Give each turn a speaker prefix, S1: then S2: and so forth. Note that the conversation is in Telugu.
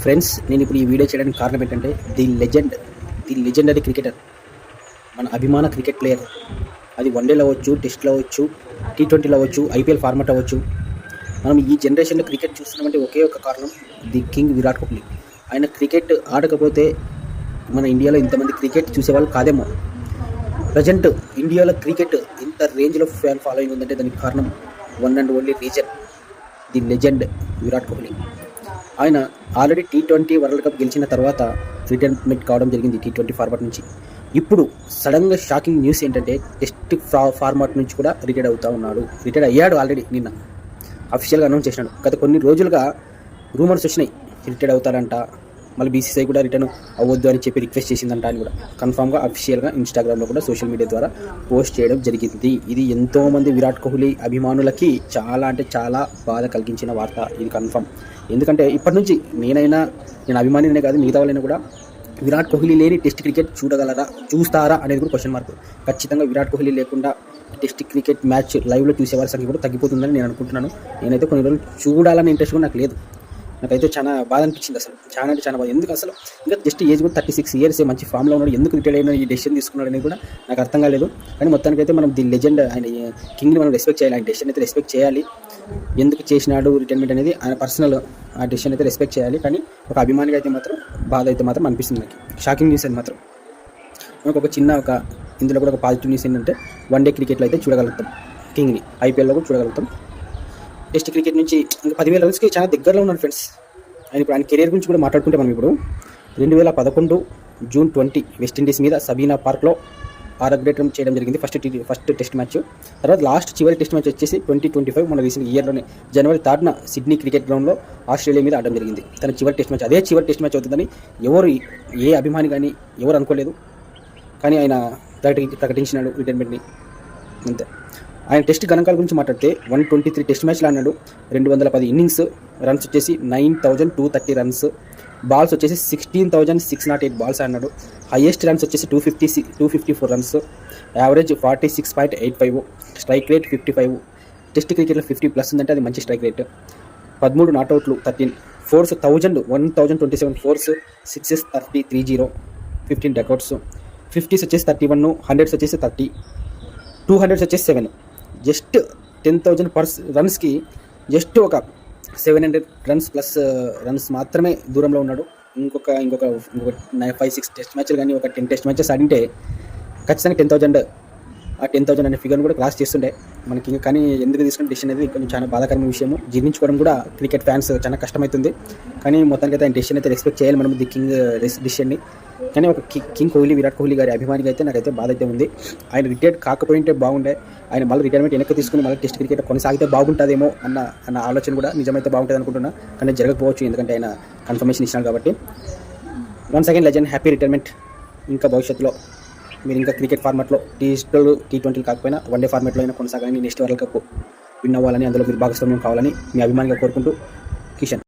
S1: ఫ్రెండ్స్, నేను ఇప్పుడు ఈ వీడియో చేయడానికి కారణం ఏంటంటే ది లెజెండరీ క్రికెటర్, మన అభిమాన క్రికెట్ ప్లేయర్. అది వన్డేలో అవ్వచ్చు, టెస్ట్లో అవ్వచ్చు, T20లో అవ్వచ్చు, IPL ఫార్మాట్ అవ్వచ్చు. మనం ఈ జనరేషన్లో క్రికెట్ చూస్తున్నామంటే ఒకే ఒక కారణం, ది కింగ్ విరాట్ కోహ్లీ. ఆయన క్రికెట్ ఆడకపోతే మన ఇండియాలో ఇంతమంది క్రికెట్ చూసేవాళ్ళు కాదేమో. ప్రజెంట్ ఇండియాలో క్రికెట్ ఇంత రేంజ్లో ఫ్యాన్ ఫాలోయింగ్ ఉందంటే దానికి కారణం one and only reason, the legend Virat Kohli. ఆయన ఆల్రెడీ T20 వరల్డ్ కప్ గెలిచిన తర్వాత రిటైర్మెంట్ కావడం జరిగింది T20 ఫార్మాట్ నుంచి. ఇప్పుడు సడన్గా షాకింగ్ న్యూస్ ఏంటంటే టెస్ట్ ఫార్మాట్ నుంచి కూడా రిటైర్ అయ్యాడు. ఆల్రెడీ నిన్న అఫీషియల్గా అనౌన్స్ చేసినాడు. గత కొన్ని రోజులుగా రూమర్స్ వచ్చినాయి రిటైర్ అవుతారంట, మళ్ళీ BCCI కూడా రిటర్న్ అవ్వద్దు అని చెప్పి రిక్వెస్ట్ చేసిందంట. అని కూడా కన్ఫామ్గా అఫీషియల్గా ఇన్స్టాగ్రామ్లో కూడా సోషల్ మీడియా ద్వారా పోస్ట్ చేయడం జరిగింది. ఇది ఎంతోమంది విరాట్ కోహ్లీ అభిమానులకి చాలా అంటే చాలా బాధ కలిగించిన వార్త. ఇది కన్ఫామ్. ఎందుకంటే ఇప్పటి నుంచి నేను అభిమానినే కాదు, మిగతా వాళ్ళైనా కూడా విరాట్ కోహ్లీ లేని టెస్ట్ క్రికెట్ చూస్తారా అనేది కూడా క్వశ్చన్ మార్క్. ఖచ్చితంగా విరాట్ కోహ్లీ లేకుండా టెస్ట్ క్రికెట్ మ్యాచ్ లైవ్లో చూసేవారి సంఖ్య కూడా తగ్గిపోతుందని నేను అనుకుంటున్నాను. నేనైతే కొన్ని రోజులు చూడాలని ఇంట్రెస్ట్ కూడా నాకు లేదు. నాకైతే చాలా బాధ అనిపించింది. అసలు చాలా అంటే చాలా బాధ. ఎందుకు అసలు ఇంకా జస్ట్ ఏజ్ కూడా 36 ఇయర్స్, మంచి ఫామ్లో ఉన్నాడు. ఎందుకు రిటైర్ అయినా ఈ డెసిషన్ తీసుకున్నాడు అనేది కూడా నాకు అర్థం కాలేదు. కానీ మొత్తానికైతే మనం ది లెజెండ్, ఆయన కింగ్ని మనం రెస్పెక్ట్ చేయాలి. ఆయన డెసిషన్ అయితే రెస్పెక్ట్ చేయాలి. ఎందుకు చేసినాడు రిటైర్మెంట్ అనేది ఆయన పర్సనల్, ఆ డెసిషన్ అయితే రెస్పెక్ట్ చేయాలి. కానీ ఒక అభిమానిగా అయితే మాత్రం బాధ అయితే మాత్రం అనిపిస్తుంది నాకు. షాకింగ్ న్యూస్ అది మాత్రం. మనకు ఇందులో కూడా ఒక పాజిటివ్ న్యూస్ ఏంటంటే వన్డే క్రికెట్లో అయితే చూడగలుగుతాం కింగ్ని, IPLలో కూడా చూడగలుగుతాం. టెస్ట్ క్రికెట్ నుంచి ఇంకా 10,000 రన్స్కి చాలా దగ్గరలో ఉన్నాడు ఫ్రెండ్స్. ఆయన కెరీర్ గురించి కూడా మాట్లాడుకుంటే మనం ఇప్పుడు 2011 జూన్ 20 వెస్టిండీస్ మీద సబీనా పార్క్లో ఆరగ్రేటం చేయడం జరిగింది ఫస్ట్ టెస్ట్ మ్యాచ్. తర్వాత చివరి టెస్ట్ మ్యాచ్ వచ్చేసి 2025 మన రీసెంట్ ఇయర్లోనే జనవరి 3న సిడ్నీ క్రికెట్ గ్రౌండ్లో ఆస్ట్రేలియా మీద ఆడడం జరిగింది. తన చివరి టెస్ట్ మ్యాచ్, అదే చివరి టెస్ట్ మ్యాచ్ అవుతుందని ఏ అభిమాని కానీ ఎవరు అనుకోలేదు. కానీ ఆయన ప్రకటించినాడు రిటైర్మెంట్ని. అంతే. ఆయన టెస్ట్ గణాంకాల గురించి మాట్లాడితే 123 టెస్ట్ మ్యాచ్లు ఆడినాడు, 210 ఇన్నింగ్స్, రన్స్ వచ్చేసి 9,230 రన్స్, బాల్స్ వచ్చేసి 16,608 బాల్స్ ఆడినాడు. హైయెస్ట్ రన్స్ వచ్చేసి 254 runs, average 46.85, strike rate 55. Test క్రికెట్లో 50+ ఉందంటే అది మంచి strike rate. 13 నాట్అవుట్లు, 13 force, 1027 force, 6s 30, 15 duckouts, 50s వచ్చేసి 31, 100s వచ్చేసి 30, 200s వచ్చేసి 7. జస్ట్ 10,000 రన్స్కి జస్ట్ ఒక 700 రన్స్ ప్లస్ రన్స్ మాత్రమే దూరంలో ఉన్నాడు. ఇంకొక 5-6 టెస్ట్ మ్యాచ్లు కానీ ఒక 10 టెస్ట్ మ్యాచెస్ ఆడింటే ఖచ్చితంగా 10,000 అనే ఫిగర్ని కూడా క్రాస్ చేస్తుండే మనకి. కానీ ఎందుకు తీసుకున్న డెసిషన్ అనేది కొంచెం చాలా బాధాకరమైన విషయము. జీర్ణించుకోవడం కూడా క్రికెట్ ఫ్యాన్స్ చాలా కష్టమవుతుంది. కానీ మొత్తానికి అయితే ఆయన డెసిషన్ అయితే రెస్పెక్ట్ చేయాలి మనం, ది కింగ్ డెసిషన్ని. కానీ ఒక కింగ్ కోహ్లీ, విరాట్ కోహ్లీ గారి అభిమానిగా అయితే నాకైతే బాధ అయితే ఉంది. ఆయన రిటైర్డ్ కాకపోయింటే బాగుండే. ఆయన మళ్ళీ రిటైర్మెంట్ వెనక్కి తీసుకుని మళ్ళీ టెస్ట్ క్రికెట్ కొనసాగితే బాగుంటుందేమో అన్న ఆలోచన కూడా నిజమైతే బాగుంటుంది అనుకుంటున్నా. కానీ జరగకపోవచ్చు, ఎందుకంటే ఆయన కన్ఫర్మేషన్ ఇచ్చినాడు కాబట్టి. Once again legend, happy retirement. ఇంకా భవిష్యత్తులో మీరు ఇంకా క్రికెట్ ఫార్మాట్లో T20 కాకపోయినా వన్డే ఫార్మాట్లో అయినా కొనసాగాలని, నెక్స్ట్ వరల్డ్ కప్ విన్ అవ్వాలని, అందులో మీరు భాగస్వామ్యం కావాలని మీ అభిమానిగా కోరుకుంటూ కిషన్.